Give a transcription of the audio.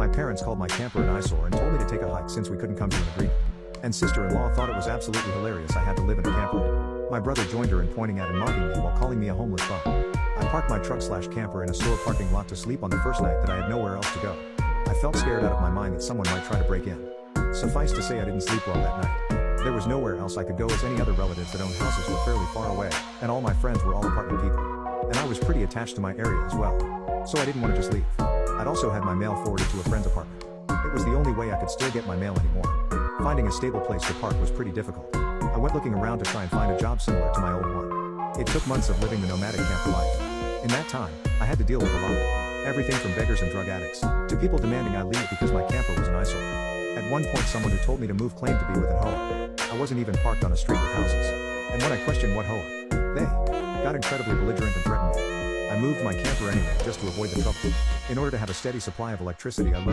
My parents called my camper an eyesore and told me to take a hike since we couldn't come to an agreement. And sister-in-law thought it was absolutely hilarious I had to live in a camper. My brother joined her in pointing at and mocking me while calling me a homeless bum. I parked my truck/camper in a store parking lot to sleep on the first night that I had nowhere else to go. I felt scared out of my mind that someone might try to break in. Suffice to say I didn't sleep well that night. There was nowhere else I could go as any other relatives that owned houses were fairly far away, and all my friends were all apartment people. And I was pretty attached to my area as well. So I didn't want to just leave. I'd also had my mail forwarded to a friend's apartment. It was the only way I could still get my mail anymore. Finding a stable place to park was pretty difficult. I went looking around to try and find a job similar to my old one. It took months of living the nomadic camper life. In that time, I had to deal with a lot. Everything from beggars and drug addicts, to people demanding I leave because my camper was an eyesore. At one point someone who told me to move claimed to be with an hoa. I wasn't even parked on a street with houses. And when I questioned what hoa, they got incredibly belligerent and threatened me. I moved my camper anyway just to avoid the trouble. In order to have a steady supply of electricity I learned